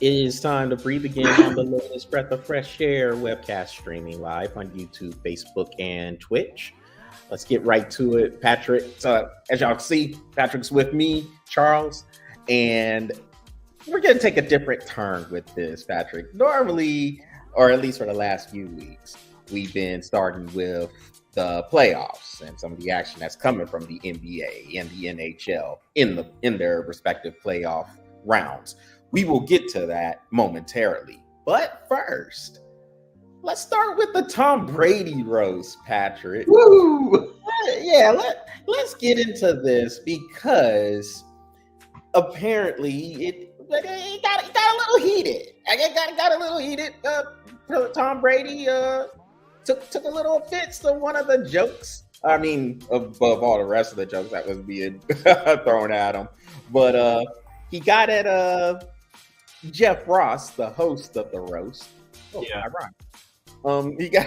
It is time to breathe again on the latest breath of fresh air webcast streaming live on YouTube, Facebook, and Twitch. Let's get right to it. Patrick, so as y'all see, Patrick's with me, Charles, and we're going to take a different turn with this, Patrick. Normally, or at least for the last few weeks, we've been starting with the playoffs and some of the action that's coming from the NBA and the NHL in their respective playoff rounds. We will get to that momentarily. But first, let's start with the Tom Brady roast, Patrick. Woo! Yeah, let's get into this because apparently it got a little heated. It got a little heated. Tom Brady took a little offense to one of the jokes. I mean, above all the rest of the jokes that was being thrown at him. But he got at Jeff Ross, the host of the roast. Oh, yeah. Ironic. He got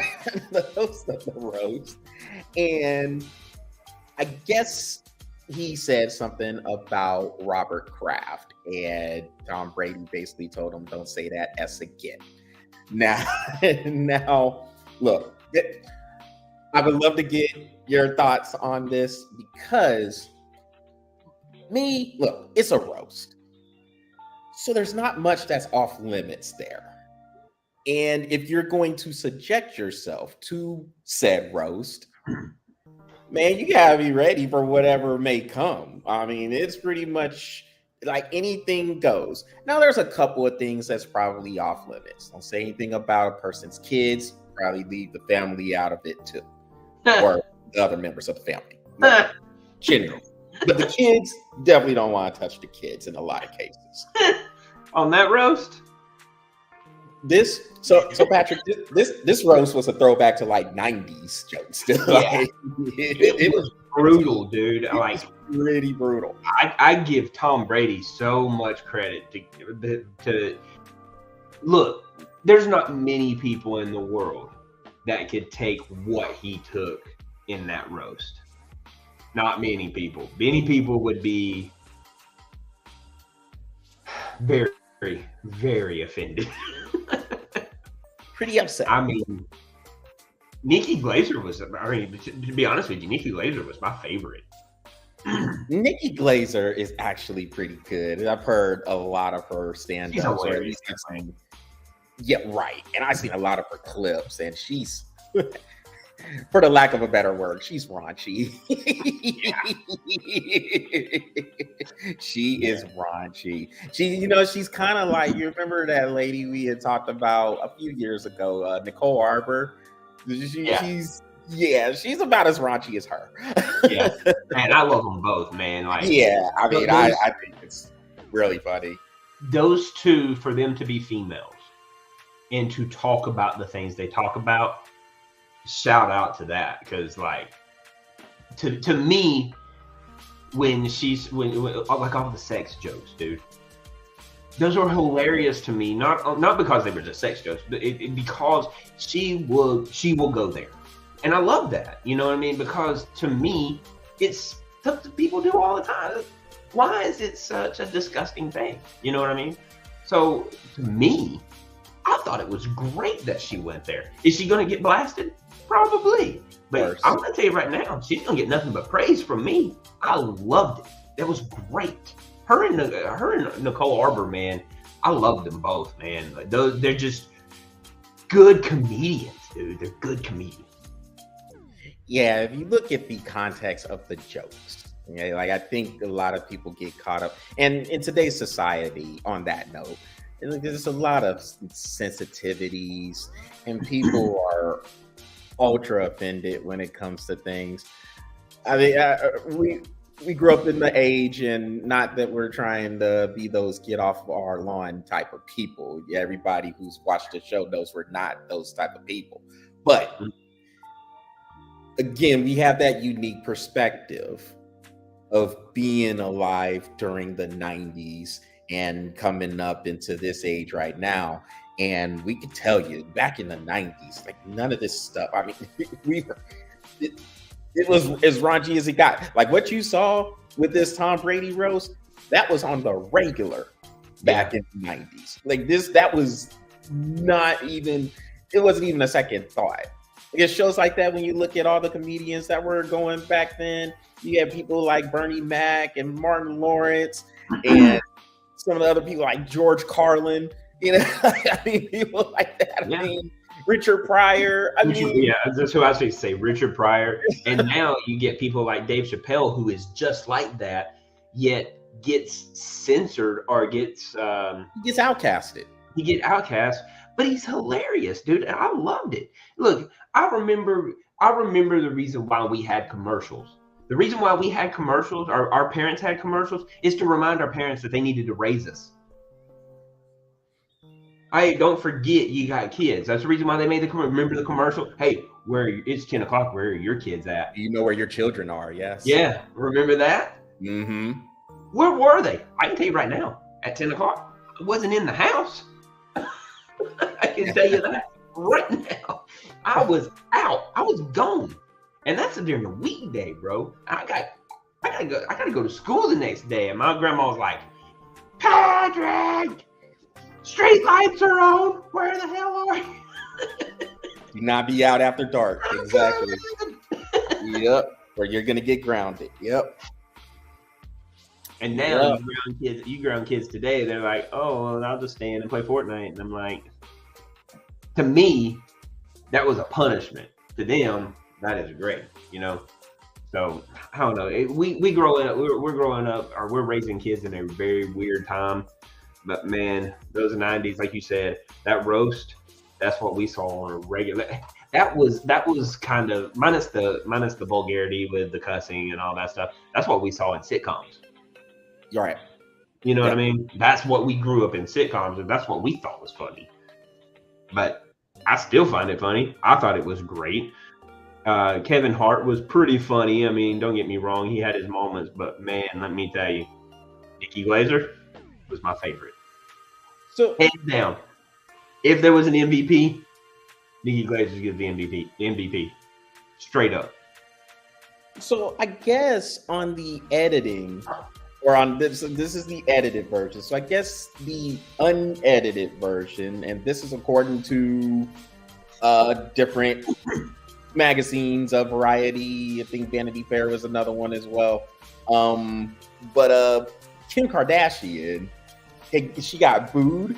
the host of the roast, and I guess he said something about Robert Kraft, and Tom Brady basically told him, "Don't say that S again." Now, look, I would love to get your thoughts on this because it's a roast. So there's not much that's off limits there. And if you're going to subject yourself to said roast, man, you gotta be ready for whatever may come. I mean, it's pretty much like anything goes. Now, there's a couple of things that's probably off limits. Don't say anything about a person's kids. Probably leave the family out of it too. Or the other members of the family. Generally. But the kids definitely don't want to touch the kids in a lot of cases. On that roast? So Patrick, this roast was a throwback to like 90s jokes. Yeah. It was brutal, dude. Like pretty brutal. I give Tom Brady so much credit to look, there's not many people in the world that could take what he took in that roast. Not many people. Many people would be very, very offended. Pretty upset. I mean, Nikki Glaser to be honest with you, Nikki Glaser was my favorite. Nikki Glaser is actually pretty good. I've heard a lot of her stand-ups. Yeah, right. And I've seen a lot of her clips, and she's, for the lack of a better word, she's raunchy. She is raunchy. She's kind of like, you remember that lady we had talked about a few years ago, Nicole Arbor? She's about as raunchy as her. Yeah, man, I love them both, man. Like, yeah, I mean, I think it's really funny. Those two, for them to be females and to talk about the things they talk about, shout out to that, because like to me, when like all the sex jokes, dude, those are hilarious to me. Not because they were just sex jokes, but because she will go there, and I love that. You know what I mean? Because to me, it's stuff that people do all the time. Why is it such a disgusting thing? You know what I mean? So to me, I thought it was great that she went there. Is she going to get blasted? Probably. But I'm going to tell you right now, she's going to get nothing but praise from me. I loved it. That was great. Her and Nicole Arbor, man, I love them both, man. They're just good comedians, dude. They're good comedians. Yeah, if you look at the context of the jokes, okay, like I think a lot of people get caught up. And in today's society, on that note, there's a lot of sensitivities, and people are ultra offended when it comes to things. I mean, we grew up in the age, and not that we're trying to be those get off our lawn type of people. Everybody who's watched the show knows we're not those type of people. But again, we have that unique perspective of being alive during the 90s and coming up into this age right now. And we can tell you, back in the 90s, like none of this stuff. I mean, it was as raunchy as it got. Like what you saw with this Tom Brady roast, that was on the regular back in the 90s. Like that was not even, it wasn't even a second thought. Like, it shows like that when you look at all the comedians that were going back then. You had people like Bernie Mac and Martin Lawrence and some of the other people like George Carlin. I mean, people like that. Yeah. I mean, Richard Pryor. Yeah, that's who I was going to say, Richard Pryor. And now you get people like Dave Chappelle, who is just like that, yet gets censored or gets he gets outcasted. He gets outcast, but he's hilarious, dude. And I loved it. Look, I remember the reason why we had commercials. The reason why we had commercials, or our parents had commercials, is to remind our parents that they needed to raise us. Hey, don't forget you got kids. That's the reason why they made the commercial. Remember the commercial? Hey, it's 10 o'clock. Where are your kids at? You know where your children are, yes. Yeah, remember that? Mm-hmm. Where were they? I can tell you right now, at 10 o'clock, I wasn't in the house. I can tell you that right now. I was out. I was gone. And that's during the weekday, bro. I gotta go to school the next day. And my grandma was like, Patrick, street lights are on. Where the hell are you? Do not be out after dark. Exactly. Yep. Or you're gonna get grounded. Yep. And now you ground kids today, they're like, oh, well, I'll just stand and play Fortnite. And I'm like, to me, that was a punishment. To them, that is great, So I don't know. We're growing up, or we're raising kids in a very weird time. But man, those 90s, like you said, that roast, that's what we saw on a regular. That was kind of minus the vulgarity with the cussing and all that stuff. That's what we saw in sitcoms. Right. You know what I mean? That's what we grew up in sitcoms, and that's what we thought was funny. But I still find it funny. I thought it was great. Kevin Hart was pretty funny. I mean, don't get me wrong, he had his moments, but man, let me tell you, Nikki Glaser was my favorite. So hands down, if there was an MVP, Nikki Glaser gets the MVP, straight up. So I guess on the editing, or on this is the edited version. So I guess the unedited version, and this is according to different magazines of Variety. I think Vanity Fair was another one as well. But Kim Kardashian, she got booed.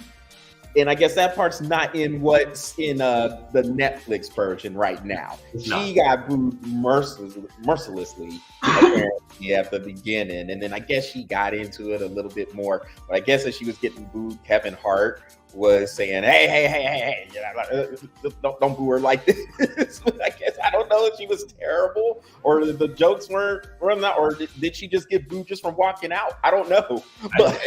And I guess that part's not in what's in the Netflix version right now. She got booed mercilessly apparently at the beginning. And then I guess she got into it a little bit more. But I guess as she was getting booed, Kevin Hart was saying, hey, don't boo her like this. I guess, I don't know if she was terrible or the jokes weren't not, or did she just get booed just from walking out? I don't know. But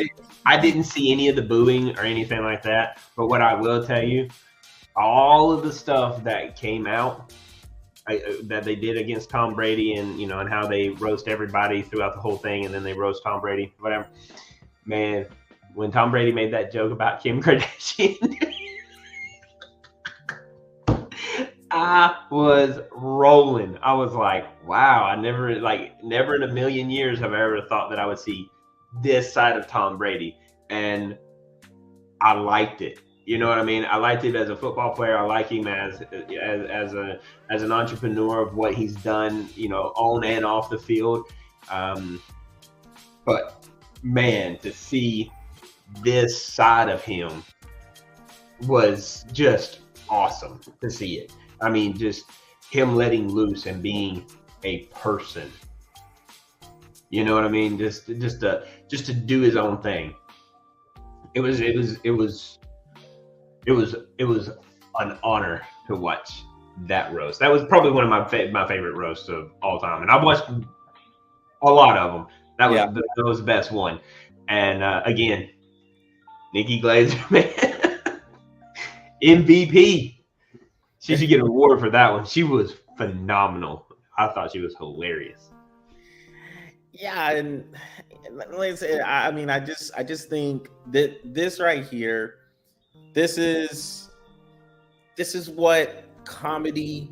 I didn't see any of the booing or anything like that. But what I will tell you, all of the stuff that came out that they did against Tom Brady and, and how they roast everybody throughout the whole thing and then they roast Tom Brady, whatever. Man, when Tom Brady made that joke about Kim Kardashian, I was rolling. I was like, wow, I never in a million years have I ever thought that I would see this side of Tom Brady. And I liked it. You know what I mean? I liked it as a football player. I like him as an entrepreneur of what he's done, on and off the field. But man, to see this side of him was just awesome to see it. I mean, just him letting loose and being a person. You know what I mean? Just to do his own thing. It was an honor to watch that roast. That was probably one of my favorite roasts of all time, and I've watched a lot of them. That was the best one. And again, Nikki Glaser, man, MVP. She should get an award for that one. She was phenomenal. I thought she was hilarious. Yeah, and like I said, I mean, I just think that this right here, this is what comedy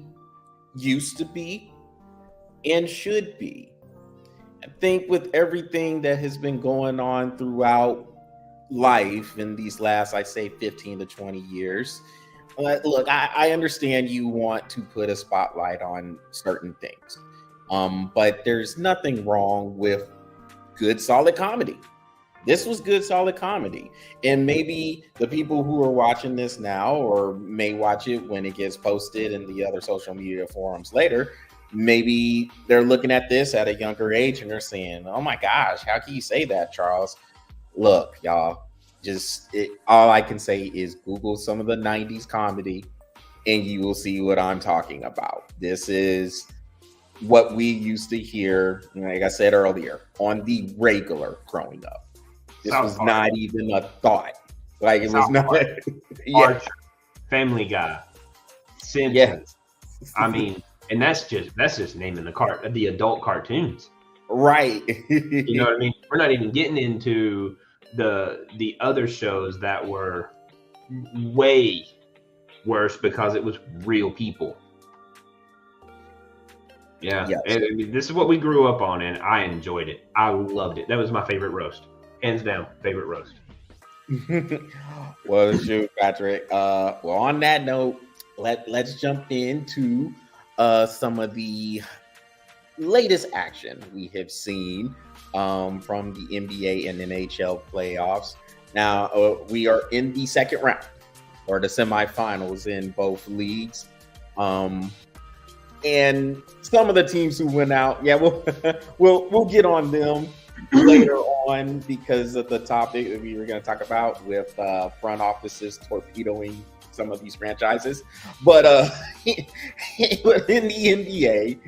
used to be and should be. I think with everything that has been going on throughout life in these last, I say, 15 to 20 years. Look, I understand you want to put a spotlight on certain things, but there's nothing wrong with good, solid comedy. This was good, solid comedy. And maybe the people who are watching this now, or may watch it when it gets posted in the other social media forums later, maybe they're looking at this at a younger age and they're saying, oh my gosh, how can you say that, Charles? Look, y'all, all I can say is Google some of the 90s comedy and you will see what I'm talking about. This is what we used to hear, like I said earlier, on the regular growing up. This was not even a thought. Like it was not. Yeah. Archer, Family Guy, Simpsons. Yes. I mean, and that's just naming the adult cartoons. Right. You know what I mean? We're not even getting into the other shows that were way worse because it was real people. Yeah. Yes. And, I mean, this is what we grew up on, and I enjoyed it. I loved it. That was my favorite roast. Hands down, favorite roast. Well, shoot, Patrick. Well, on that note, let's jump into some of the latest action we have seen from the NBA and NHL playoffs. Now, we are in the second round or the semifinals in both leagues. And some of the teams who went out, yeah, we'll get on them later on because of the topic that we were going to talk about with front offices torpedoing some of these franchises. But in the NBA,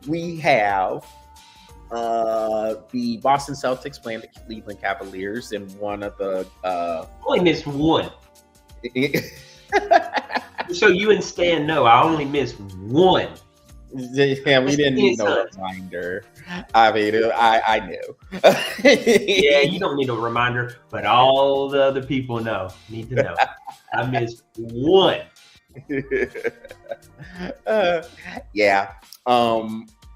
we have the Boston Celtics playing the Cleveland Cavaliers in one of the only missed one. So you and Stan know I only missed one. Yeah, we didn't need no reminder. I mean, I knew. Yeah, you don't need a reminder, but all the other people need to know. I missed one. Yeah.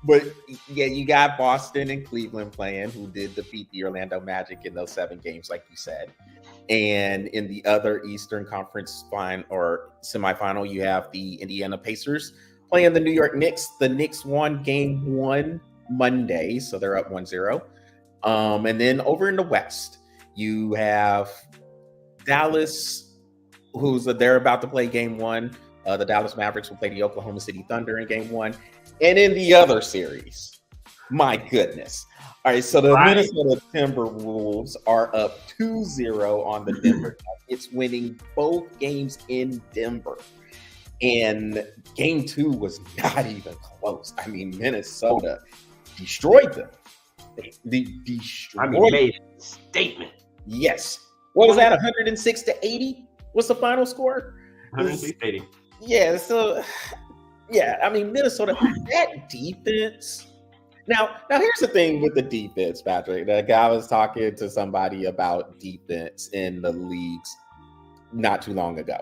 But yeah, you got Boston and Cleveland playing, who did defeat the Orlando Magic in those 7 games, like you said. And in the other Eastern Conference semifinal, you have the Indiana Pacers playing the New York Knicks. The Knicks won game 1 Monday, so they're up 1-0. And then over in the West, you have Dallas, they're about to play game 1. The Dallas Mavericks will play the Oklahoma City Thunder in game 1. And in the other series, my goodness. All right, so the Minnesota Timberwolves are up 2-0 on the Denver Nuggets, winning both games in Denver. And game 2 was not even close. I mean, Minnesota destroyed them. They destroyed them. Made a statement. Yes. What was that, 106-80? What's the final score? 106-80. Yeah, so, yeah, I mean, Minnesota, that defense. Now, here's the thing with the defense, Patrick. The guy was talking to somebody about defense in the leagues not too long ago.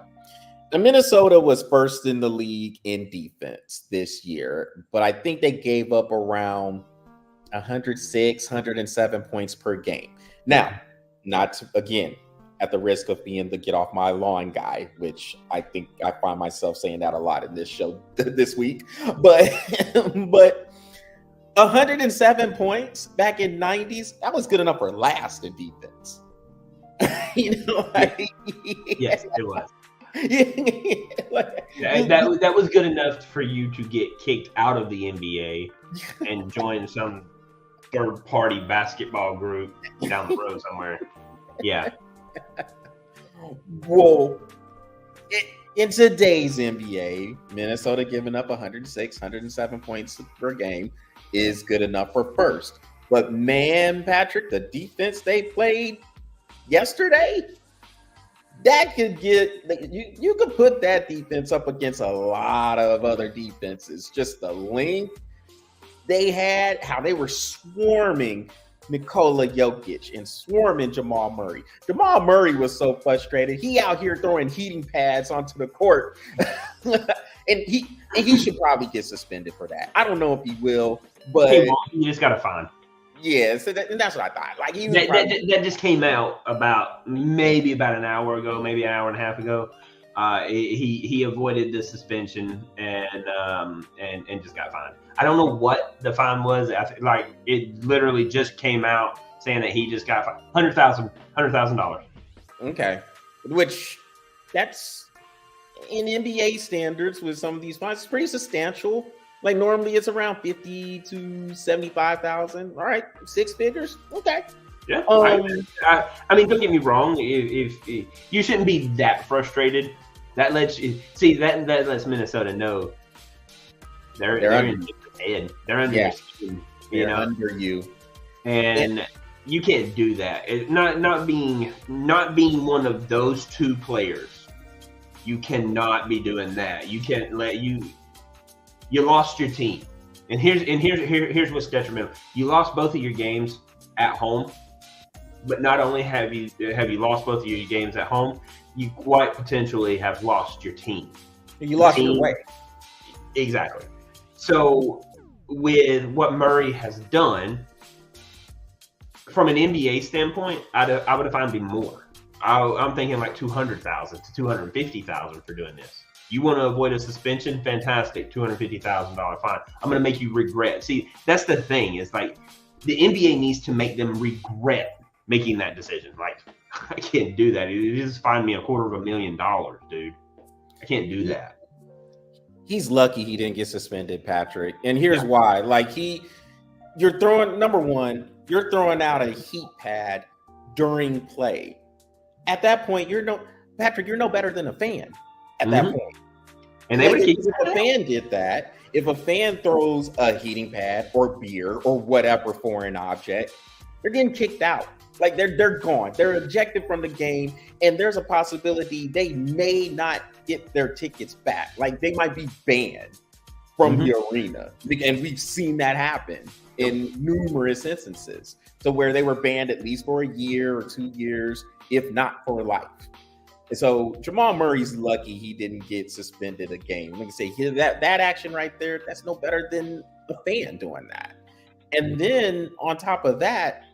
And Minnesota was first in the league in defense this year, but I think they gave up around 106, 107 points per game. Now, again, at the risk of being the get off my lawn guy, which I think I find myself saying that a lot in this show this week, but 107 points back in 90s, that was good enough for last in defense. Yes, it was. That was good enough for you to get kicked out of the NBA and join some third-party basketball group down the road somewhere. Yeah. Whoa. In today's NBA, Minnesota giving up 106, 107 points per game is good enough for first. But man, Patrick, the defense they played yesterday, that could you could put that defense up against a lot of other defenses. Just the length they had, how they were swarming Nikola Jokic and swarming Jamal Murray. Jamal Murray was so frustrated. He out here throwing heating pads onto the court. and he should probably get suspended for that. I don't know if he will, but you just got to find. Yeah, so that's what I thought. Like he was that just came out about maybe about an hour ago, maybe an hour and a half ago. He avoided the suspension and just got fined. I don't know what the fine was. Like it literally just came out saying that he just got $100,000. Okay, which that's in NBA standards with some of these fines, it's pretty substantial. Like normally it's around 50 to 75,000. All right, 6 figures. Okay. Yeah. I mean, don't get me wrong. If you shouldn't be that frustrated, that lets you see that lets Minnesota know they're in your head. They're under your skin, they're under you, and you can't do that. Not being one of those two players, you cannot be doing that. You can't let you lost your team, and here's what's detrimental. You lost both of your games at home, but not only have you lost both of your games at home, you quite potentially have lost your team. You lost your way. Exactly. So with what Murray has done, from an NBA standpoint, I would have found him more. I'm thinking like $200,000 to $250,000 for doing this. You want to avoid a suspension? Fantastic, $250,000 fine. I'm going to make you regret. See, that's the thing. Is like the NBA needs to make them regret making that decision. Like, I can't do that. It just fined me $250,000, dude. I can't do that. He's lucky he didn't get suspended, Patrick. And here's why. Like you're throwing out a heat pad during play. At that point, you're no better than a fan. At that point, and if a fan did that, if a fan throws a heating pad or beer or whatever foreign object, they're getting kicked out. Like they're gone. They're ejected from the game, and there's a possibility they may not get their tickets back. Like they might be banned from the arena, and we've seen that happen in numerous instances. So where they were banned at least for a year or 2 years, if not for life. And so Jamal Murray's lucky he didn't get suspended a game. Let me say that action right there, that's no better than a fan doing that. And then on top of that,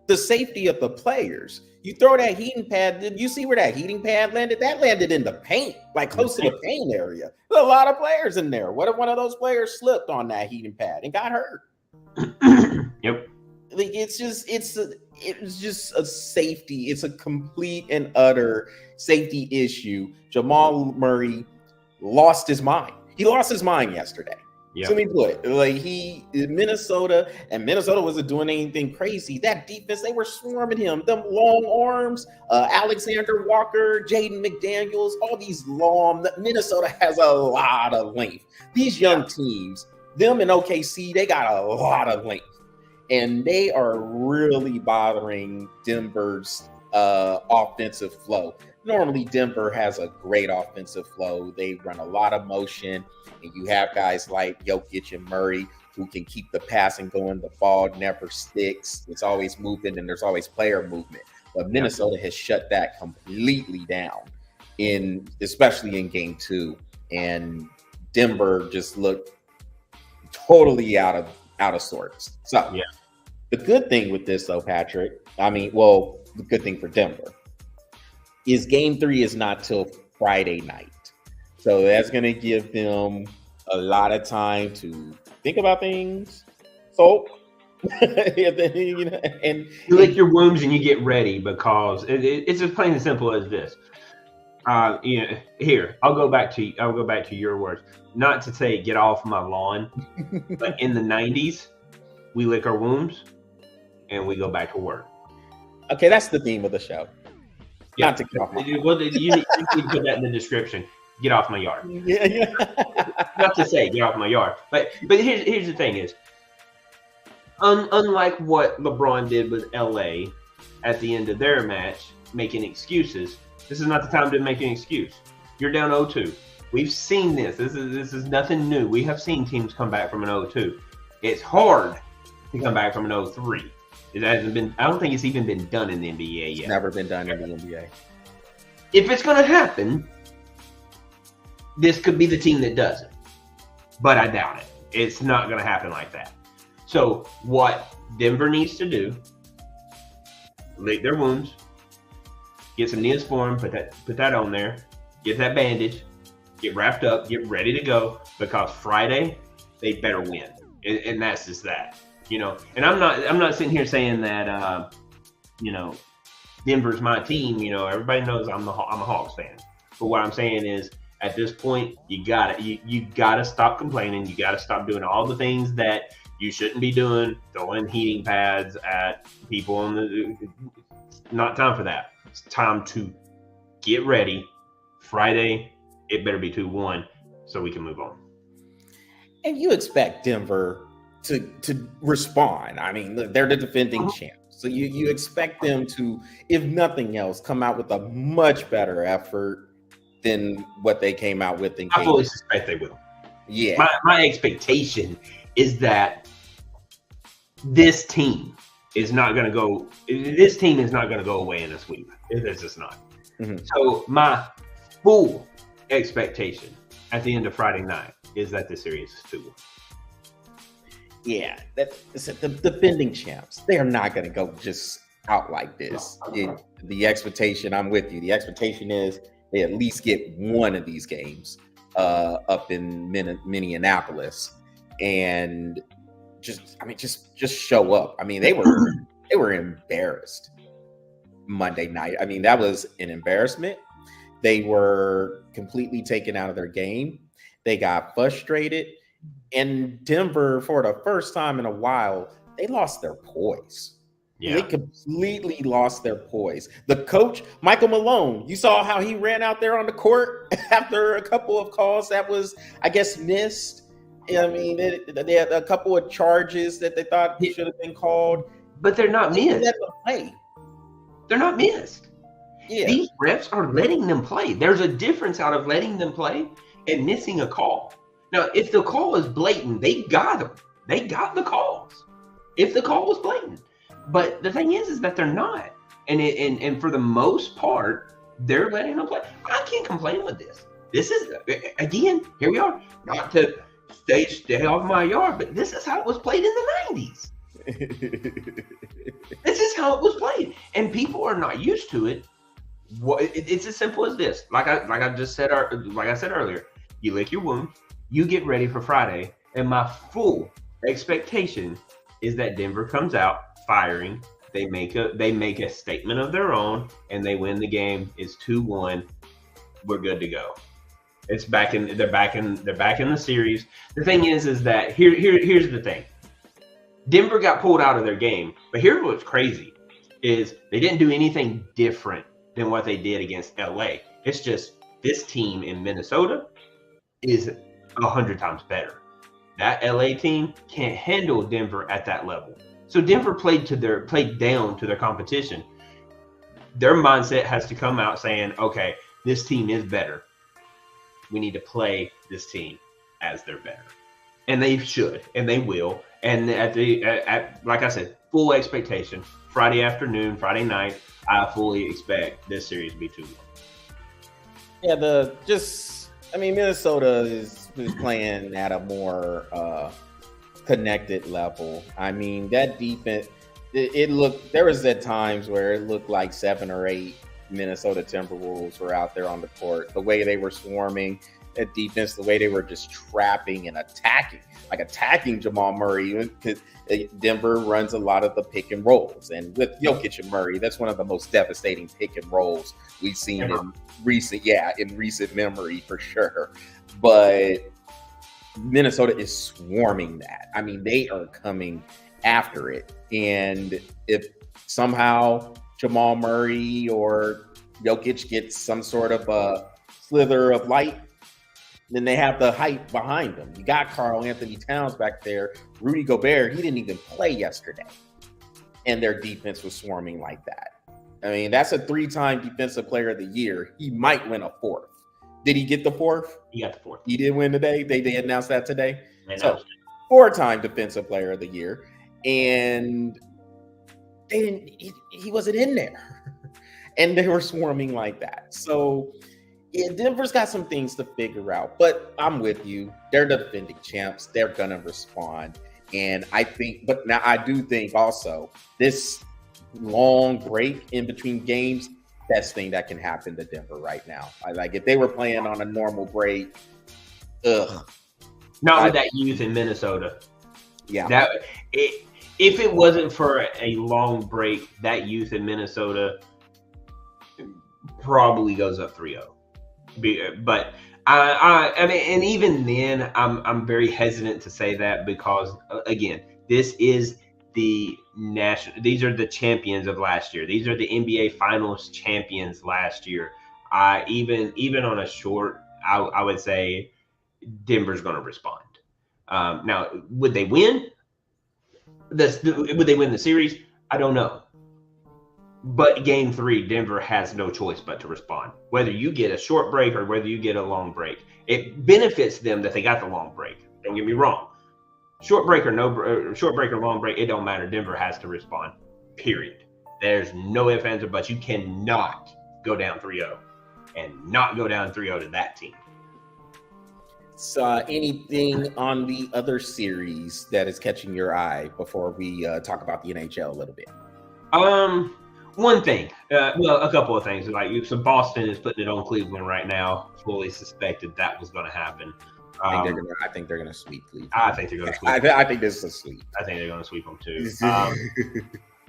the safety of the players. You throw that heating pad, did you see where that heating pad landed? That landed in the paint, like close to the paint area. There's a lot of players in there. What if one of those players slipped on that heating pad and got hurt? Yep. Like it's just a safety. It's a complete and utter safety issue. Jamal Murray lost his mind. He lost his mind yesterday. Yep. Simply put, like Minnesota wasn't doing anything crazy. That defense, they were swarming him. Them long arms, Alexander Walker, Jaden McDaniels, all these long. Minnesota has a lot of length. These young teams, them and OKC, they got a lot of length. And they are really bothering Denver's offensive flow. Normally, Denver has a great offensive flow. They run a lot of motion, and you have guys like Jokic and Murray who can keep the passing going. The ball never sticks. It's always moving, and there's always player movement. But Minnesota has shut that completely down, especially in Game 2. And Denver just looked totally out of sorts. So, the good thing with this, though, Patrick, the good thing for Denver is Game 3 is not till Friday night. So that's going to give them a lot of time to think about things. So, and you lick your wounds and you get ready, because it's as plain and simple as this. Here, I'll go back to your words. Not to say get off my lawn, but in the 90s, we lick our wounds and we go back to work. Okay, that's the theme of the show. Yeah. Not to get off my lawn. Well, you need to put that in the description. Get off my yard. Yeah. Not to say get off my yard, but here's the thing is, unlike what LeBron did with LA at the end of their match, making excuses, this is not the time to make an excuse. You're down 0-2. We've seen this. This is nothing new. We have seen teams come back from an 0-2. It's hard to come back from an 0-3. It hasn't been. I don't think it's even been done in the NBA yet. It's never been done in the NBA. If it's going to happen, this could be the team that does it. But I doubt it. It's not going to happen like that. So what Denver needs to do, lick their wounds, get some Neosporin, put that on there, get that bandage, get wrapped up, get ready to go, because Friday they better win, and that's just that, And I'm not sitting here saying that Denver's my team. Everybody knows I'm a Hawks fan, but what I'm saying is, at this point, you gotta stop complaining. You gotta stop doing all the things that you shouldn't be doing, throwing heating pads at people. Not time for that. It's time to get ready. Friday, it better be 2-1 so we can move on. And you expect Denver to respond. I mean, they're the defending champs. So you expect them to, if nothing else, come out with a much better effort than what they came out with. I fully suspect they will. Yeah. My expectation is that this team is not going to go. This team is not going to go away in a sweep. It's just not. Mm-hmm. So my full expectation at the end of Friday night is that the series is 2-1. Yeah, the defending champs. They are not going to go just out like this. The expectation, I'm with you. The expectation is they at least get one of these games up in Minneapolis, and just show up. I mean, they were embarrassed Monday night. I mean, that was an embarrassment. They were completely taken out of their game. They got frustrated, and Denver, for the first time in a while, they lost their poise. Yeah. They completely lost their poise. The coach, Michael Malone, you saw how he ran out there on the court after a couple of calls that was, I guess, missed. I mean, they had a couple of charges that they thought should have been called. But they're not missed. Let them play. They're not missed. Yeah. These refs are letting them play. There's a difference out of letting them play and missing a call. Now, if the call is blatant, they got them. They got the calls. If the call was blatant. But the thing is that they're not. And for the most part, they're letting them play. I can't complain with this. This is, again, here we are. Not to stay off my yard, but this is how it was played in the 90s. This is how it was played. And people are not used to it. It's as simple as this. Like I said earlier, you lick your wound, you get ready for Friday, and my full expectation is that Denver comes out firing. They make a statement of their own, and they win the game. It's 2-1. We're good to go. It's back in. They're back in the series. The thing is that here's the thing. Denver got pulled out of their game, but here's what's crazy is they didn't do anything different than what they did against LA. It's just this team in Minnesota is 100 times better. That LA team can't handle Denver at that level. So Denver played down to their competition. Their mindset has to come out saying, okay, this team is better. We need to play this team as they're better. And they should, and they will. And like I said, full expectation. Friday afternoon, Friday night, I fully expect this series to be 2-1. Yeah, Minnesota is playing at a more connected level. I mean, that defense, there was at times where it looked like 7 or 8 Minnesota Timberwolves were out there on the court. The way they were swarming at defense, the way they were just trapping and attacking Jamal Murray, because Denver runs a lot of the pick and rolls. And with Jokic and Murray, that's one of the most devastating pick and rolls we've seen in recent memory for sure. But Minnesota is swarming that. I mean, they are coming after it. And if somehow Jamal Murray or Jokic gets some sort of a slither of light, then they have the hype behind them. You got Karl Anthony Towns back there. Rudy Gobert, he didn't even play yesterday. And their defense was swarming like that. I mean, that's a 3-time Defensive Player of the Year. He might win a 4th. Did he get the 4th? He got the 4th. He did win today? They announced that today? So, 4-time Defensive Player of the Year. And he wasn't in there. And they were swarming like that. So, yeah, Denver's got some things to figure out. But I'm with you. They're the defending champs. They're going to respond. And I think, but now I do think also this long break in between games, best thing that can happen to Denver right now. I like if they were playing on a normal break, Not with that youth in Minnesota. Yeah. If it wasn't for a long break, that youth in Minnesota probably goes up 3-0. But I mean, and even then, I'm very hesitant to say that because again, this is the national. These are the champions of last year. These are the NBA Finals champions last year. Even on a short, I would say Denver's going to respond. Now, would they win? Would they win the series? I don't know. But game 3, Denver has no choice but to respond. Whether you get a short break or whether you get a long break, it benefits them that they got the long break. Don't get me wrong. Short break or long break, it don't matter. Denver has to respond. Period. There's no ifs, ands, or buts. You cannot go down 3-0 and not go down 3-0 to that team. So, anything on the other series that is catching your eye before we talk about the NHL a little bit? One thing, a couple of things. Like, so Boston is putting it on Cleveland right now. Fully suspected that was going to happen. I think they're gonna sweep Cleveland. I think they're going to sweep. I think this is a sweep. I think they're going to sweep them too.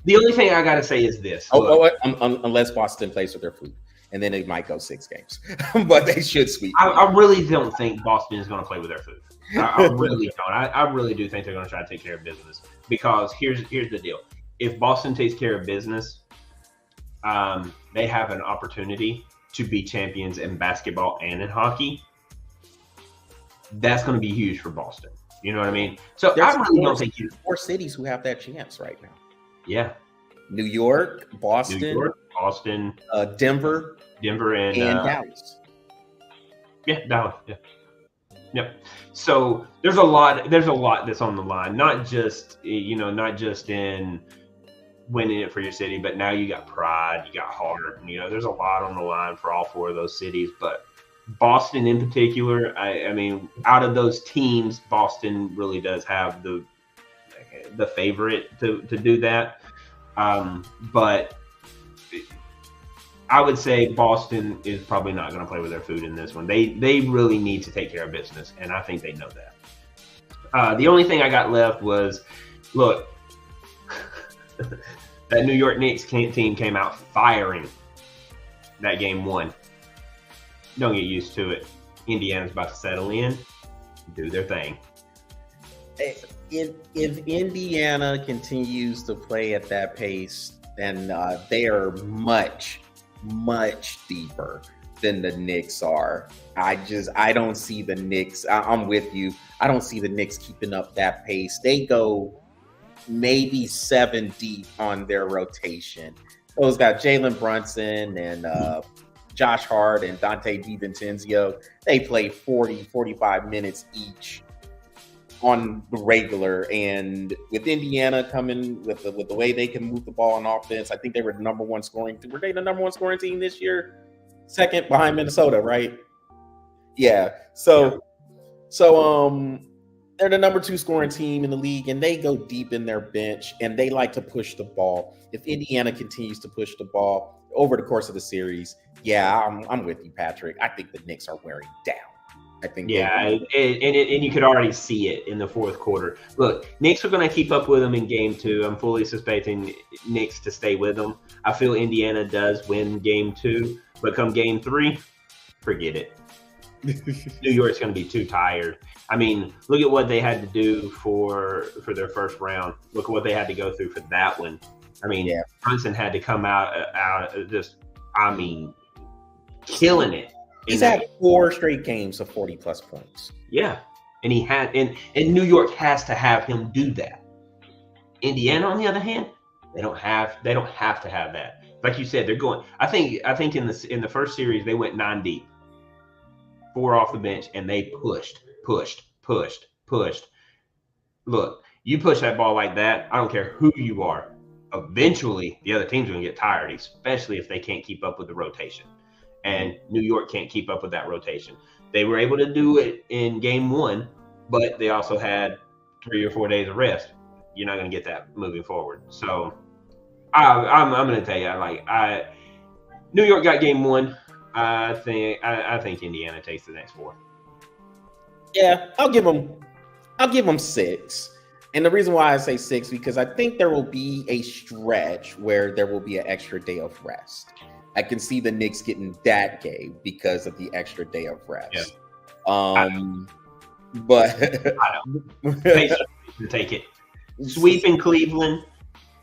The only thing I got to say is this: unless Boston plays with their fluke, and then it might go 6 games, but they should sweep. I really don't think Boston is going to play with their food. I really don't. I really do think they're going to try to take care of business because here's the deal: if Boston takes care of business, they have an opportunity to be champions in basketball and in hockey. That's going to be huge for Boston. You know what I mean? So I really don't think 4 cities who have that chance right now. Yeah. New York, Boston, Denver, and Dallas. Yeah, Dallas. Yeah. Yep. So there's a lot that's on the line. Not just in winning it for your city, but now you got pride, you got heart. There's a lot on the line for all 4 of those cities, but Boston in particular, I mean, out of those teams, Boston really does have the favorite to do that. But I would say Boston is probably not going to play with their food in this one. They really need to take care of business, and I think they know that. The only thing I got left was, look, that New York Knicks team came out firing that game 1. Don't get used to it. Indiana's about to settle in, do their thing. If Indiana continues to play at that pace, then they are much, much deeper than the Knicks are. I don't see the Knicks. I'm with you. I don't see the Knicks keeping up that pace. They go maybe 7 deep on their rotation. Those got Jalen Brunson and Josh Hart and Dante DiVincenzo. They play 40, 45 minutes each on the regular. And with Indiana coming with the way they can move the ball on offense, I think they were the number 1 scoring. Were they the number 1 scoring team this year? Second behind Minnesota, right? Yeah. So they're the number 2 scoring team in the league, and they go deep in their bench, and they like to push the ball. If Indiana continues to push the ball over the course of the series, I'm with you, Patrick. I think the Knicks are wearing down. I think. Yeah, and you could already see it in the 4th quarter. Look, Knicks are going to keep up with them in game 2. I'm fully suspecting Knicks to stay with them. I feel Indiana does win game 2, but come game 3, forget it. New York's going to be too tired. I mean, look at what they had to do for their first round. Look at what they had to go through for that one. I mean, Brunson had to come out just, killing it. He's had 4 straight games of 40-plus points. Yeah, and he had, and New York has to have him do that. Indiana, on the other hand, they don't have to have that. Like you said, they're going. I think in the first series they went 9 deep, 4 off the bench, and they pushed. Look, you push that ball like that, I don't care who you are. Eventually, the other team's going to get tired, especially if they can't keep up with the rotation. And New York can't keep up with that rotation. They were able to do it in game 1, but they also had 3 or 4 days of rest. You're not going to get that moving forward. So I'm going to tell you, New York got game 1. I think Indiana takes the next 4. Yeah, I'll give them 6. And the reason why I say 6 because I think there will be a stretch where there will be an extra day of rest. I can see the Knicks getting that game because of the extra day of rest. Yeah. But I know. Pacers to take it. Sweep in Cleveland.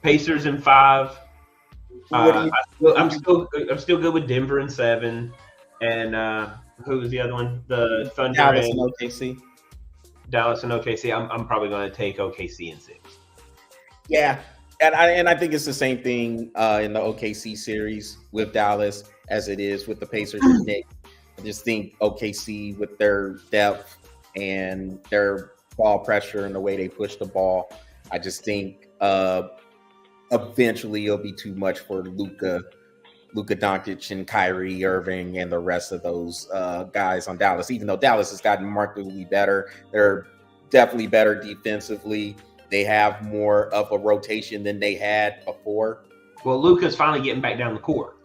Pacers in 5. I'm still good with Denver in 7. And who was the other one? The Thunder Dallas and OKC. Dallas and OKC. I'm probably going to take OKC in 6. Yeah, and I think it's the same thing in the OKC series with Dallas as it is with the Pacers and Knicks. I just think OKC with their depth and their ball pressure and the way they push the ball, I just think eventually it'll be too much for Luka Doncic and Kyrie Irving and the rest of those guys on Dallas. Even though Dallas has gotten markedly better, they're definitely better defensively. They have more of a rotation than they had before. Well, Luka's finally getting back down the court.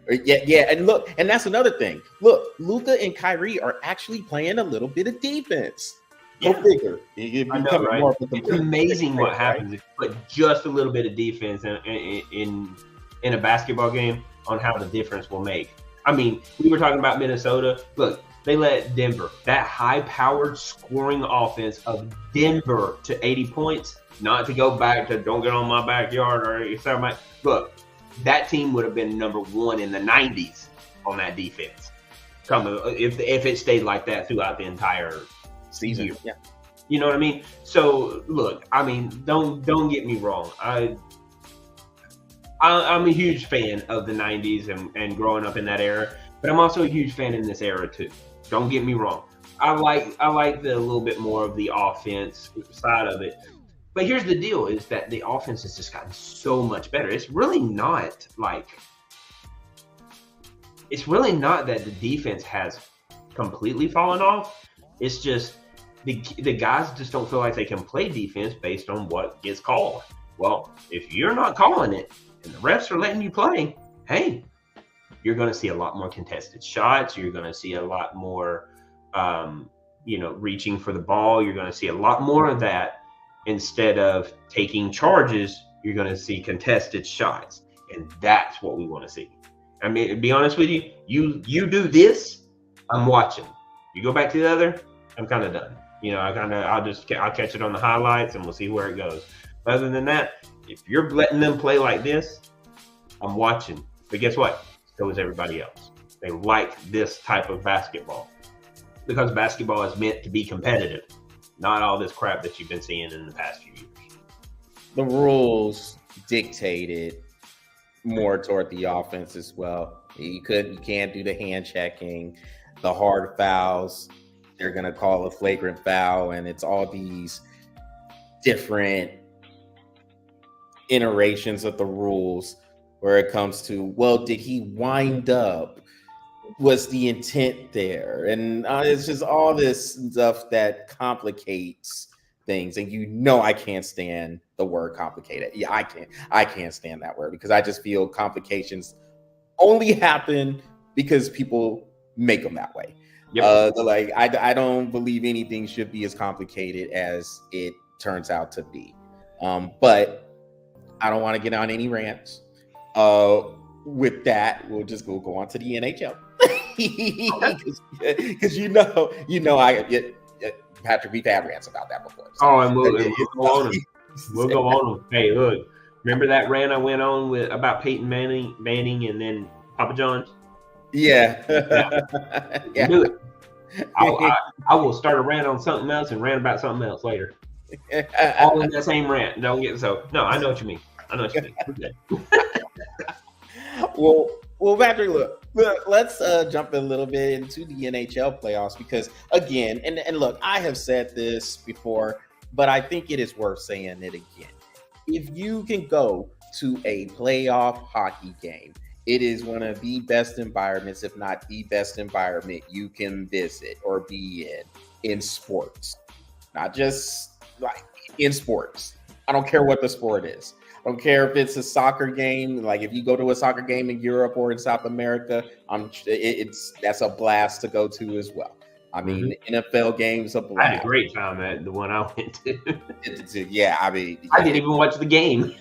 Yeah, and look, and that's another thing. Look, Luka and Kyrie are actually playing a little bit of defense. Go figure. I know, right? It's amazing what happens if you put just a little bit of defense in a basketball game on how the difference will make. I mean, we were talking about Minnesota. Look, they let Denver, that high-powered scoring offense of Denver to 80 points, not to go back to don't get on my backyard or something. Look, that team would have been number 1 in the 90s on that defense. If it stayed like that throughout the entire season. Year. Yeah. You know what I mean? So, look, I mean, don't get me wrong. I'm a huge fan of the 90s and growing up in that era, but I'm also a huge fan in this era too. Don't get me wrong. I like the little bit more of the offense side of it. But here's the deal is that the offense has just gotten so much better. It's really not that the defense has completely fallen off. It's just the guys just don't feel like they can play defense based on what gets called. Well, if you're not calling it and the refs are letting you play, hey, you're going to see a lot more contested shots. You're going to see a lot more, reaching for the ball. You're going to see a lot more of that instead of taking charges. You're going to see contested shots, and that's what we want to see. I mean, to be honest with you, you do this, I'm watching. You go back to the other, I'm kind of done. I'll catch it on the highlights and we'll see where it goes. Other than that, if you're letting them play like this, I'm watching. But guess what? So is everybody else. They like this type of basketball because basketball is meant to be competitive, not all this crap that you've been seeing in the past few years. The rules dictated more toward the offense as well. You can't do the hand checking, the hard fouls. They're going to call a flagrant foul, and it's all these different iterations of the rules where it comes to, well, did he wind up? Was the intent there? And it's just all this stuff that complicates things. And I can't stand the word complicated. Yeah, I can't stand that word because I just feel complications only happen because people make them that way. Yep. I don't believe anything should be as complicated as it turns out to be. But I don't want to get on any rants. With that, we'll just go on to the NHL. Because Patrick, we've had rants about that before. So. Oh, and we'll go on. We'll go on. Hey, look, remember that rant I went on about Peyton Manning and then Papa John's? Yeah. Yeah. Do it. I will start a rant on something else and rant about something else later. All in that same rant. Don't get so. No, I know what you mean. Okay. Well, Patrick, look, let's jump a little bit into the NHL playoffs because, again, and look, I have said this before, but I think it is worth saying it again. If you can go to a playoff hockey game, it is one of the best environments, if not the best environment you can visit or be in sports. Not just like in sports. I don't care what the sport is. I don't care if it's a soccer game. Like if you go to a soccer game in Europe or in South America, that's a blast to go to as well. I mean, NFL games a blast. I had a great time at the one I went to. Yeah, I mean, I didn't even watch the game.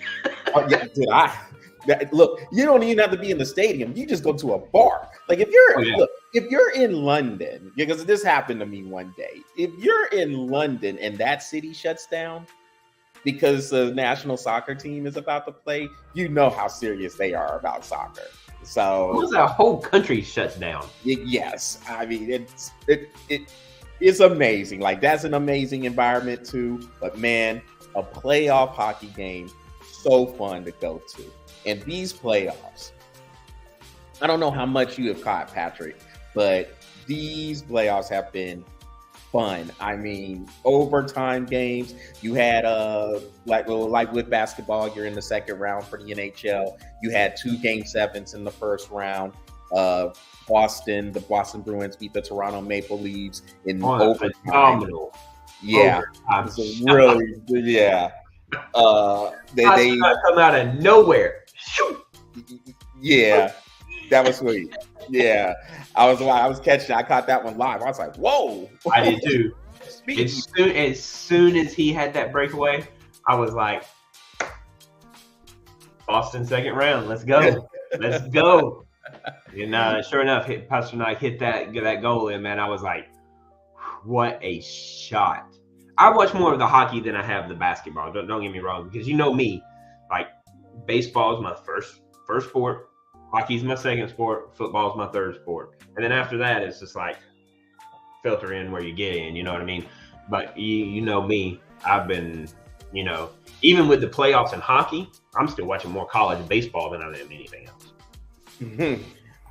Look, you don't even have to be in the stadium. You just go to a bar. Like if you're in London, because this happened to me one day. If you're in London and that city shuts down because the national soccer team is about to play, you know how serious they are about soccer. So the whole country shuts down. Yes, I mean it's amazing. Like that's an amazing environment too. But man, a playoff hockey game, so fun to go to. And these playoffs, I don't know how much you have caught, Patrick, but these playoffs have been fun. I mean, overtime games. You had like with basketball, you're in the second round for the NHL. You had 2 Game 7s in the first round. The Boston Bruins beat the Toronto Maple Leafs in overtime. Phenomenal. Yeah, it's really yeah. They come out of nowhere. Yeah, that was sweet. Yeah, I was catching. I caught that one live. I was like, "Whoa!" I did too. As soon as he had that breakaway, I was like, "Boston second round. Let's go. Let's go." And sure enough, Pasternak hit that goal in. Man, I was like, "What a shot!" I watch more of the hockey than I have the basketball. Don't get me wrong, because you know me, like baseball is my first sport, hockey's my second sport, football is my third sport, and then after that it's just like filter in where you get in. You know what I mean? But you know me, I've been, even with the playoffs in hockey, I'm still watching more college baseball than I am anything else. Mm-hmm.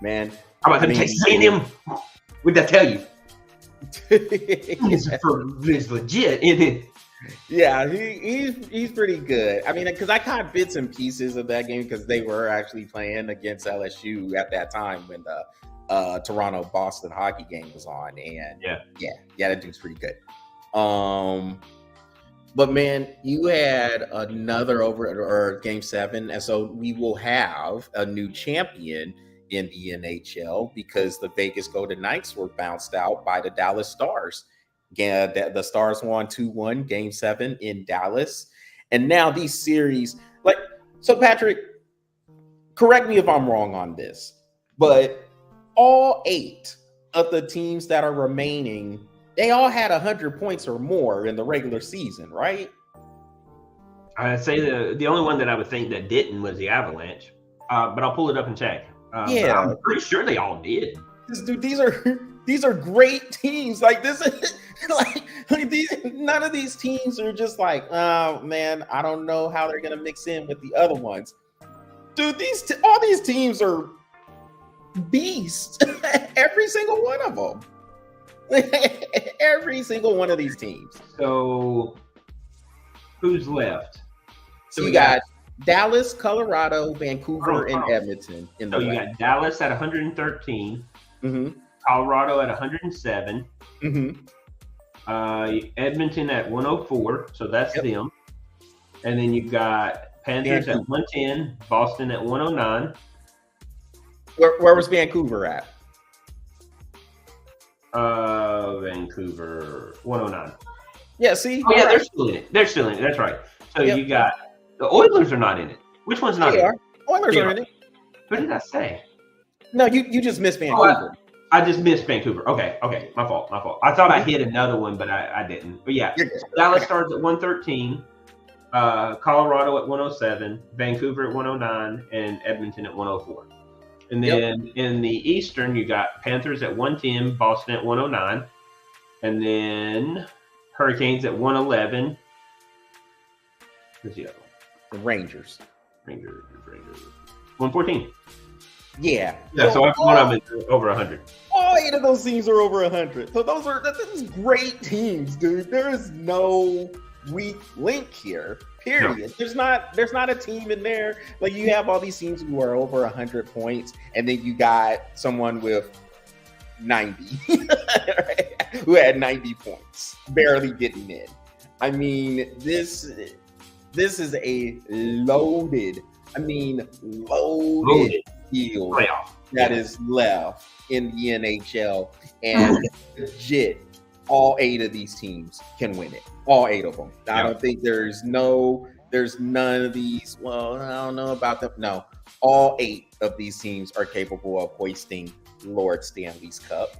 Man, how about Texas A&M? What'd that tell you? It's legit, isn't it? Yeah, he's pretty good. I mean, because I caught bits and pieces of that game because they were actually playing against LSU at that time when the Toronto Boston hockey game was on, and yeah, that dude's pretty good. But man, you had another Game 7, and so we will have a new champion in the NHL because the Vegas Golden Knights were bounced out by the Dallas Stars. Yeah, the Stars won 2-1 Game 7 in Dallas. And now these series, so Patrick, correct me if I'm wrong on this, but all 8 of the teams that are remaining, they all had 100 points or more in the regular season, right? I'd say the only one that I would think that didn't was the Avalanche, but I'll pull it up and check. Yeah, I'm pretty sure they all did. Dude, these are great teams. Like this is none of these teams are just like, oh man, I don't know how they're gonna mix in with the other ones. Dude, all these teams are beasts. Every single one of them. Every single one of these teams. So who's left? So you got Dallas, Colorado, Vancouver, and Edmonton. So you got Dallas at 113, mm-hmm. Colorado at 107, mm-hmm. Edmonton at 104, so that's them. And then you got Panthers at 110, Boston at 109. Where was Vancouver at? Vancouver 109. Yeah, see? Oh, yeah, they're still in it. That's right. So you got the Oilers are not in it. Which one's not in it? Oilers are in it. What did I say? No, you just missed Vancouver. I just missed Vancouver. Okay. My fault. I thought I hit another one, but I didn't. But yeah, Dallas starts at 113, Colorado at 107, Vancouver at 109, and Edmonton at 104. And then in the Eastern, you got Panthers at 110, Boston at 109, and then Hurricanes at 111. Who's the other one? The Rangers. 114. Yeah. So one of them is over 100. All 8 of those teams are over 100. So those great teams, dude. There is no weak link here. Period. No. There's not a team in there. Like you have all these teams who are over 100 points, and then you got someone with 90 who had 90 points, barely getting in. I mean, this is a loaded Loaded field playoff. that is left in the NHL, and legit, all 8 of these teams can win it. All 8 of them. I don't think there's none of these. Well, I don't know about them. No, all 8 of these teams are capable of hoisting Lord Stanley's Cup,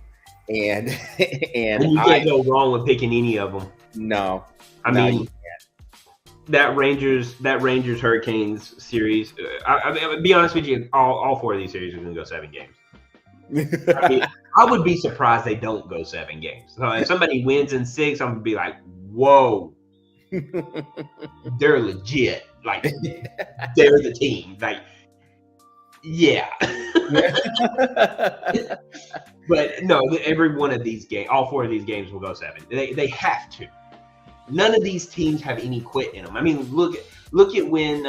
and you can't go wrong with picking any of them. No, I mean. That Rangers Hurricanes series. I mean, to be honest with you, all 4 of these series are going to go 7 games. I mean, I would be surprised they don't go 7 games. So if somebody wins in 6, I'm going to be like, whoa, they're legit. Like, they're the team. Like, yeah. But no, every one of these games, all 4 of these games will go 7. They have to. None of these teams have any quit in them. I mean, look at when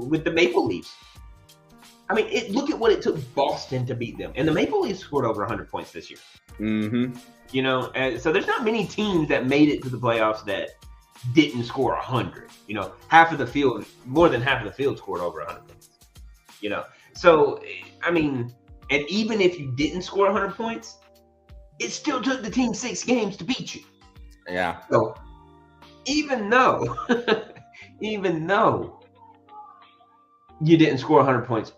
with the Maple Leafs. I mean, look at what it took Boston to beat them, and the Maple Leafs scored over 100 points this year. Mm-hmm. You know, and so there's not many teams that made it to the playoffs that didn't score 100. You know, more than half of the field scored over 100 points. You know, so I mean, and even if you didn't score 100 points, it still took the team 6 games to beat you. Yeah. So. Even though you didn't score 100 points,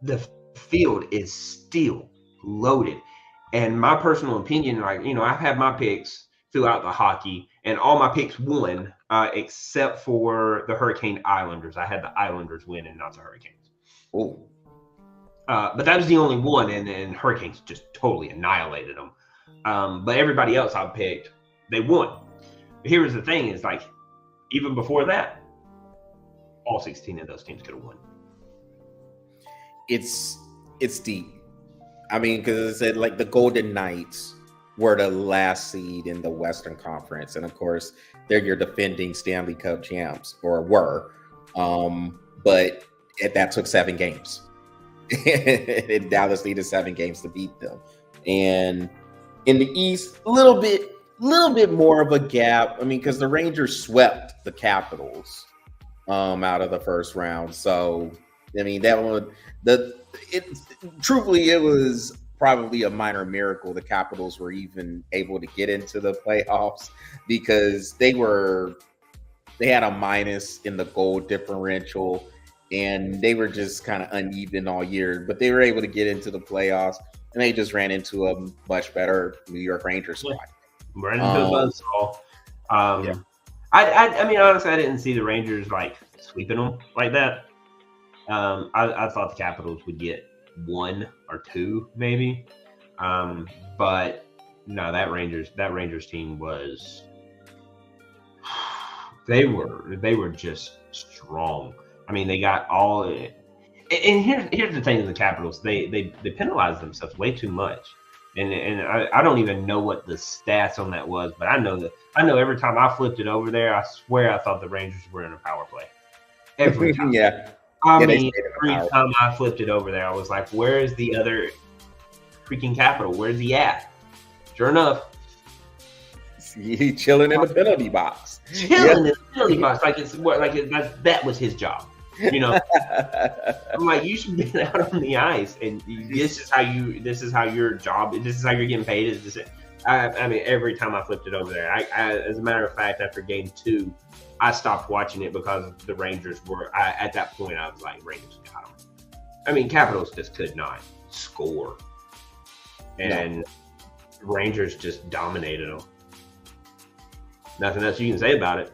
the field is still loaded. And my personal opinion, like, you know, I've had my picks throughout the hockey, and all my picks won, except for the Hurricane Islanders. I had the Islanders win and not the Hurricanes. Oh. But that was the only one, and Hurricanes just totally annihilated them. But everybody else I picked, they won. Here's the thing: is like, even before that, all 16 of those teams could have won. It's deep. I mean, because I said, like, the Golden Knights were the last seed in the Western Conference, and of course, they're your defending Stanley Cup champs, or were. But that took 7 games. And Dallas needed 7 games to beat them. And in the East, a little bit more of a gap. I mean, because the Rangers swept the Capitals out of the first round. So, I mean, that one, truthfully, it was probably a minor miracle the Capitals were even able to get into the playoffs, because they had a minus in the goal differential, and they were just kind of uneven all year. But they were able to get into the playoffs, and they just ran into a much better New York Rangers squad. Right into the buzzsaw. Yeah. I mean, honestly, I didn't see the Rangers like sweeping them like that. I thought the Capitals would get 1 or 2 maybe, but no, that Rangers team was they were just strong. I mean, they got all. And here's the thing with the Capitals: they penalized themselves way too much. And I don't even know what the stats on that was, but I know every time I flipped it over there, I swear I thought the Rangers were in a power play. Every time. Yeah. I mean, every time I flipped it over there, I was like, where is the other freaking Capital? Where's he at? Sure enough. He chilling in the penalty box. In the penalty box. That was his job. You know, I'm like, you should be out on the ice, and this is how your job, this is how you're getting paid. I mean, every time I flipped it over there, I as a matter of fact, after game 2, I stopped watching it because the Rangers were. At that point, I was like, Rangers got them. I mean, Capitals just could not score, and Rangers just dominated them. Nothing else you can say about it.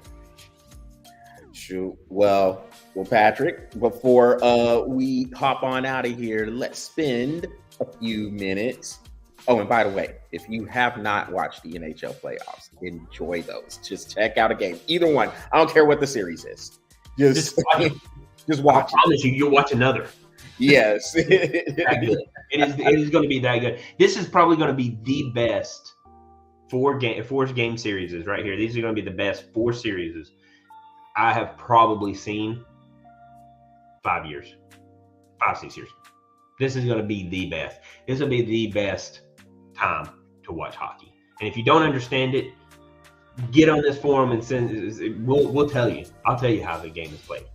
Shoot. Well, Patrick, before we hop on out of here, let's spend a few minutes. Oh, and by the way, if you have not watched the NHL playoffs, enjoy those. Just check out a game. Either one. I don't care what the series is. Just watch. I promise you'll watch another. Yes. That good. It is going to be that good. This is probably going to be the best 4 game series right here. These are going to be the best 4 series I have probably seen 5 years, 5-6 years. This is going to be the best. This will be the best time to watch hockey. And if you don't understand it, get on this forum and send. We'll tell you. I'll tell you how the game is played.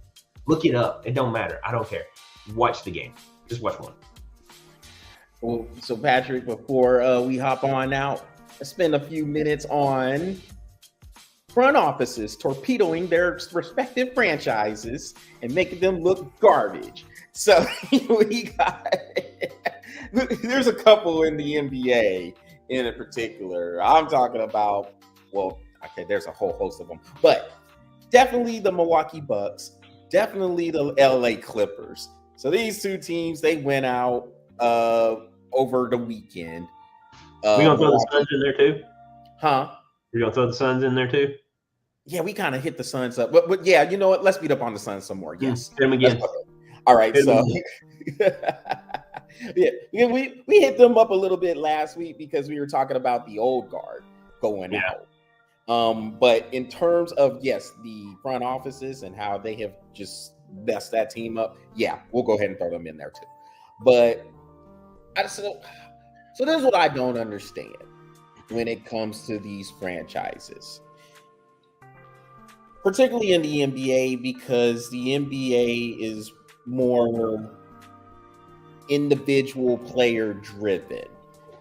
Look it up. It don't matter. I don't care. Watch the game. Just watch one. Well, so Patrick, before we hop on out, let's spend a few minutes on front offices torpedoing their respective franchises and making them look garbage. So we got there's a couple in the NBA in particular. I'm talking about, well, okay, there's a whole host of them, but definitely the Milwaukee Bucks, definitely the LA Clippers. So these two teams, they went out over the weekend. We gonna throw the Suns in there too? Huh? You're gonna throw the Suns in there too? Yeah, we kind of hit the Suns up, but yeah, you know what? Let's beat up on the Suns some more. Yes, hit them again. All right, so yeah, we hit them up a little bit last week because we were talking about the old guard going out. But in terms of the front offices and how they have just messed that team up, yeah, we'll go ahead and throw them in there too. But so this is what I don't understand when it comes to these franchises, particularly in the NBA, because the NBA is more individual player driven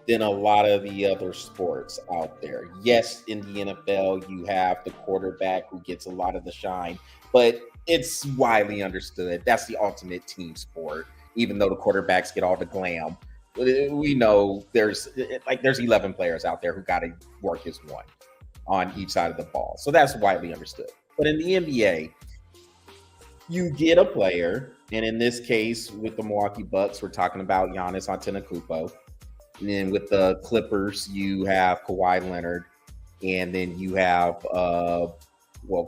than a lot of the other sports out there. Yes, in the NFL, you have the quarterback who gets a lot of the shine, but it's widely understood that's the ultimate team sport, even though the quarterbacks get all the glam. We know there's 11 players out there who got to work as one on each side of the ball. So that's widely understood. But in the NBA, you get a player, and in this case, with the Milwaukee Bucks, we're talking about Giannis Antetokounmpo. And then with the Clippers, you have Kawhi Leonard, and then you have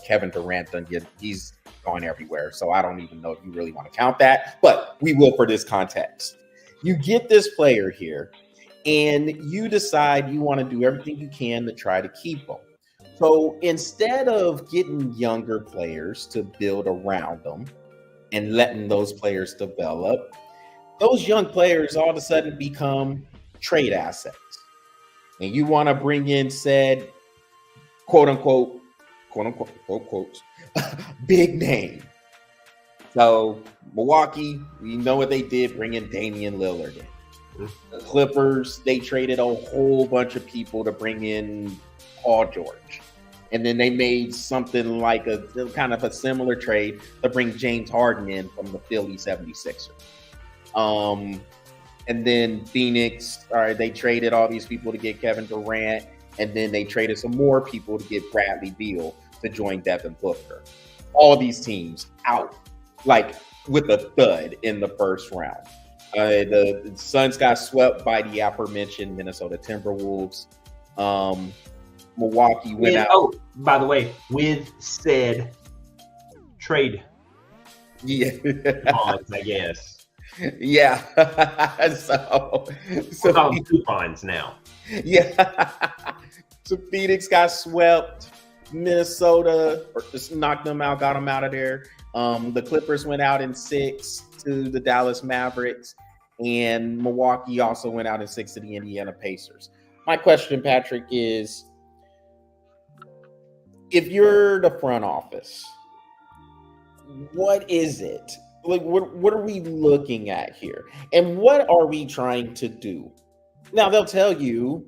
Kevin Durant. He's gone everywhere, so I don't even know if you really want to count that, but we will for this context. You get this player here, and you decide you want to do everything you can to try to keep them. So instead of getting younger players to build around them and letting those players develop, those young players all of a sudden become trade assets. And you want to bring in said quote unquote, big name. So Milwaukee, we know what they did, bring in Damian Lillard in. The Clippers, they traded a whole bunch of people to bring in Paul George. And then they made something like a kind of a similar trade to bring James Harden in from the Philly 76ers. And then Phoenix, all right, they traded all these people to get Kevin Durant. And then they traded some more people to get Bradley Beal to join Devin Booker. All these teams out like with a thud in the first round. The Suns got swept by the aforementioned Minnesota Timberwolves. Milwaukee went out. Oh, by the way, with said trade. Yeah. Coupons, I guess. Yeah. so coupons now. Yeah. So Phoenix got swept. Minnesota just knocked them out, got them out of there. The Clippers went out in 6 to the Dallas Mavericks, and Milwaukee also went out in 6 to the Indiana Pacers. My question, Patrick, is if you're the front office, what is it? Like, what are we looking at here? And what are we trying to do? Now, they'll tell you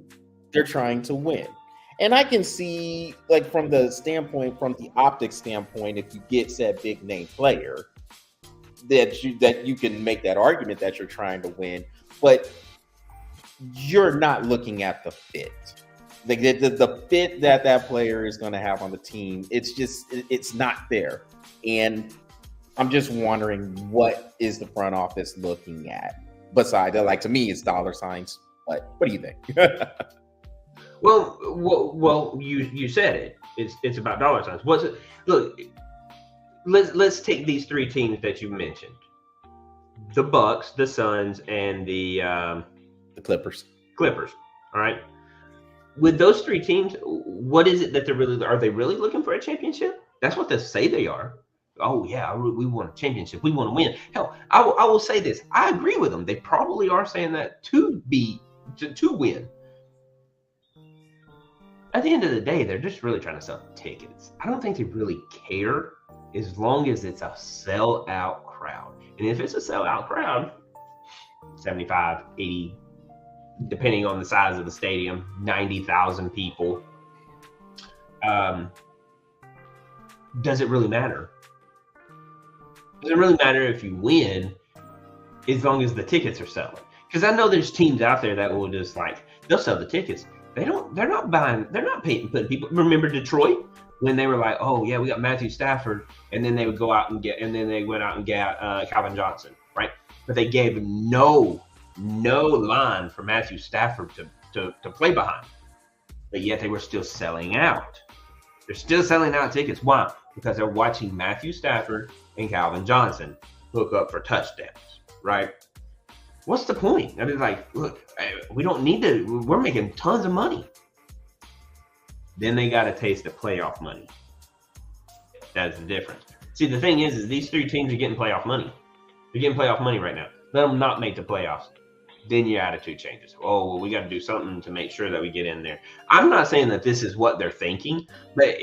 they're trying to win. And I can see, like, from the optics standpoint, if you get said big name player, that you can make that argument that you're trying to win, but you're not looking at the fit. Like the fit that player is going to have on the team, it's not there. And I'm just wondering, what is the front office looking at? Besides, like, to me, it's dollar signs. But what do you think? Well, you said it. It's about dollar signs. What's it? Look, let's take these three teams that you mentioned: the Bucks, the Suns, and the Clippers. All right. With those three teams, what is it that are they really looking for a championship? That's what they say they are. Oh yeah, we want a championship. We want to win. Hell, I will say this. I agree with them. They probably are saying that to win. at the end of the day, they're just really trying to sell tickets. I don't think they really care as long as it's a sellout crowd. And if it's a sellout crowd, 75, 80, depending on the size of the stadium, 90,000 people, does it really matter? Does it really matter if you win as long as the tickets are selling? Because I know there's teams out there that will just like, they'll sell the tickets. They're not putting people. Remember Detroit when they were like, oh yeah, we got Matthew Stafford, and then they would go out and they went out and get Calvin Johnson, right? But they gave no line for Matthew Stafford to play behind. But yet they were still selling out. They're still selling out tickets. Why? Because they're watching Matthew Stafford and Calvin Johnson hook up for touchdowns, right? What's the point? I mean, like, look, we don't need to. We're making tons of money. Then they got to taste the playoff money. That's the difference. See, the thing is these three teams are getting playoff money. They're getting playoff money right now. Let them not make the playoffs. Then your attitude changes. Oh, well, we got to do something to make sure that we get in there. I'm not saying that this is what they're thinking, but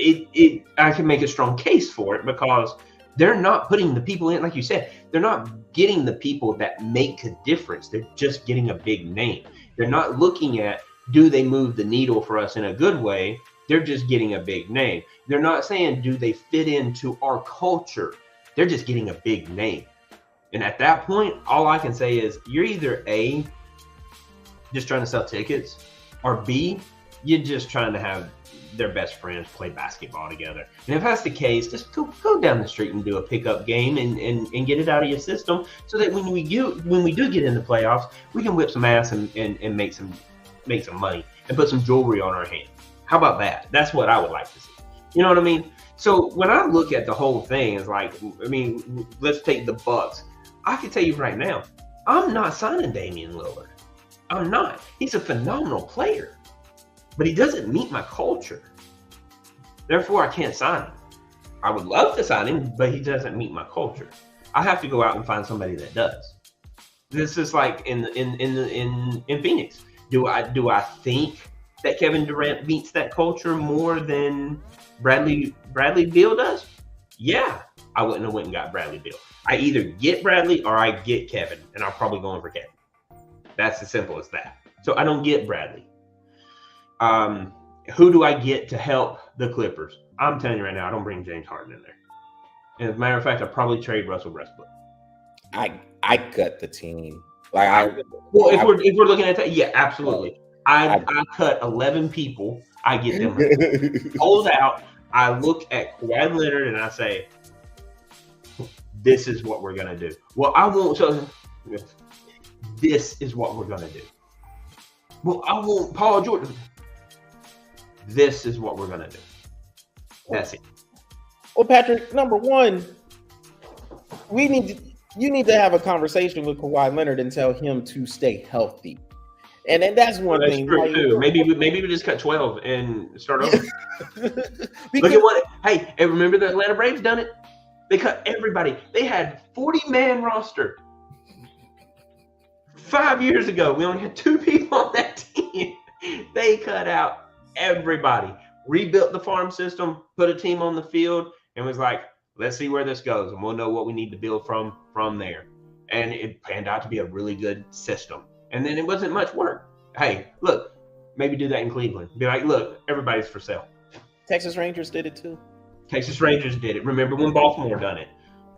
I can make a strong case for it because they're not putting the people in, like you said, they're not getting the people that make a difference. They're just getting a big name. They're not looking at, do they move the needle for us in a good way? They're just getting a big name. They're not saying, do they fit into our culture? They're just getting a big name. And at that point, all I can say is you're either A, just trying to sell tickets, or B, you're just trying to have their best friends play basketball together. And if that's the case, just go down the street and do a pickup game and get it out of your system so that when we do get in the playoffs, we can whip some ass and make some money and put some jewelry on our hand. How about that? That's what I would like to see. You know what I mean? So when I look at the whole thing, it's like, I mean, let's take the Bucks. I can tell you right now, I'm not signing Damian Lillard. I'm not. He's a phenomenal player, but he doesn't meet my culture. Therefore, I can't sign him. I would love to sign him, but he doesn't meet my culture. I have to go out and find somebody that does. This is like in Phoenix. Do I think that Kevin Durant meets that culture more than Bradley Beal does? Yeah, I wouldn't have went and got Bradley Beal. I either get Bradley or I get Kevin, and I'm probably going for Kevin. That's as simple as that. So I don't get Bradley. Who do I get to help the Clippers? I'm telling you right now, I don't bring James Harden in there. And as a matter of fact, I probably trade Russell Westbrook. I cut the team. If we're looking at that, yeah, absolutely. I cut 11 people. I get them pulled out. I look at Kawhi Leonard and I say, this is what we're gonna do. Well, I won't. So this is what we're gonna do. Well, I want Paul George. This is what we're gonna do. That's it. Well, Patrick, number one, you need to have a conversation with Kawhi Leonard and tell him to stay healthy. And then that's one thing. True too. Maybe we just cut 12 and start over. Look at what. Hey, remember the Atlanta Braves done it? They cut everybody. They had 40-man roster. 5 years ago, we only had 2 people on that team. They cut out everybody, rebuilt the farm system, put a team on the field, and was like, let's see where this goes, and we'll know what we need to build from there. And it panned out to be a really good system. And then it wasn't much work. Hey, look, maybe do that in Cleveland. Be like, look, everybody's for sale. Texas Rangers did it too. Texas Rangers did it. Remember when Baltimore done it?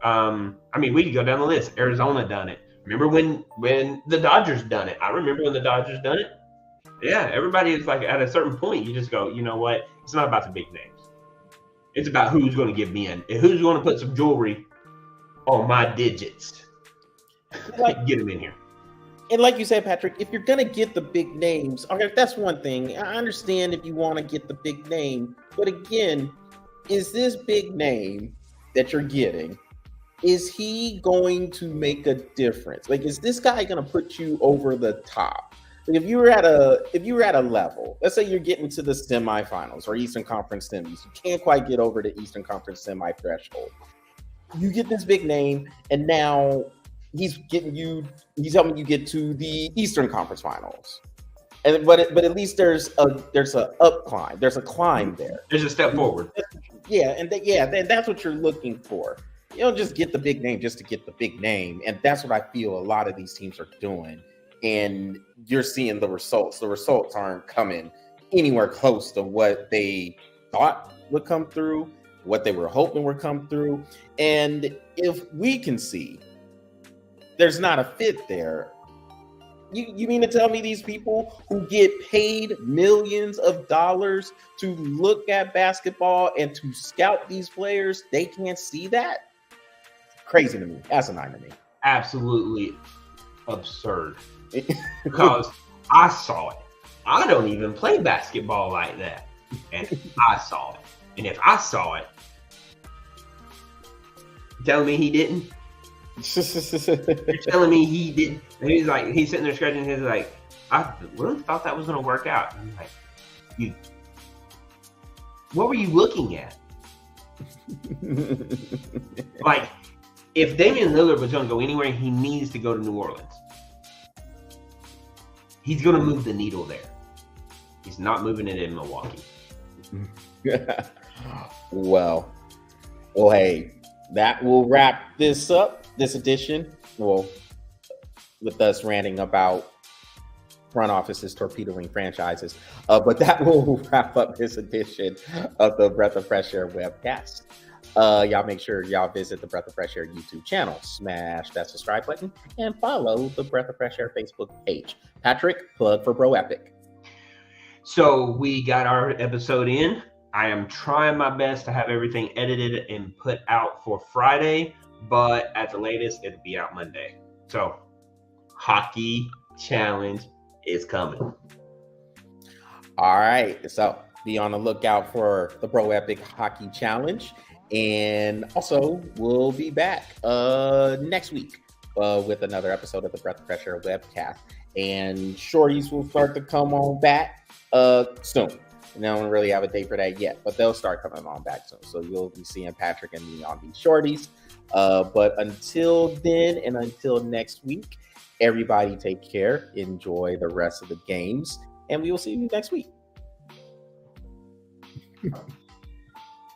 I mean, we could go down the list. Arizona done it. Remember when the Dodgers done it? I remember when the Dodgers done it. Yeah, everybody is like, at a certain point, you just go, you know what? It's not about the big names. It's about who's going to get me in. And who's going to put some jewelry on my digits. Get them in here. And like you said, Patrick, if you're going to get the big names, okay, that's one thing. I understand if you want to get the big name. But again, is this big name that you're getting, is he going to make a difference? Like, is this guy going to put you over the top? Like if you were at a level, let's say you're getting to the semifinals or Eastern Conference semis, you can't quite get over the Eastern Conference semi threshold. You get this big name, and now he's helping you get to the Eastern Conference Finals. but at least there's a up climb. There's a climb there. There's a step forward. Yeah, then that's what you're looking for. You don't just get the big name just to get the big name, and that's what I feel a lot of these teams are doing. And you're seeing the results. The results aren't coming anywhere close to what they thought would come through, what they were hoping would come through. And if we can see there's not a fit there, you mean to tell me these people who get paid millions of dollars to look at basketball and to scout these players, they can't see that? Crazy to me. Asinine to me. Absolutely absurd. Because I saw it. I don't even play basketball like that. And I saw it. And if I saw it, you telling me he didn't? You're telling me he didn't? And he's sitting there scratching his like, I really thought that was going to work out. And I'm like, what were you looking at? Like, if Damian Lillard was going to go anywhere, he needs to go to New Orleans. He's going to move the needle there. He's not moving it in Milwaukee. Well, hey, that will wrap this up, this edition. Well, with us ranting about front offices torpedoing franchises. But that will wrap up this edition of the Breath of Fresh Air webcast. Y'all make sure y'all visit the Breath of Fresh Air YouTube channel, smash that subscribe button, and follow the Breath of Fresh Air Facebook page. Patrick, plug for Bro Epic. So we got our episode in. I am trying my best to have everything edited and put out for Friday, but at the latest, it'll be out Monday. So Hockey Challenge is coming. All right. So be on the lookout for the Bro Epic Hockey Challenge. And also, we'll be back next week with another episode of the Breath of Fresh Air webcast. And shorties will start to come on back soon. And I don't really have a date for that yet, but they'll start coming on back soon. So you'll be seeing Patrick and me on these shorties. But until then and until next week, everybody take care. Enjoy the rest of the games. And we will see you next week.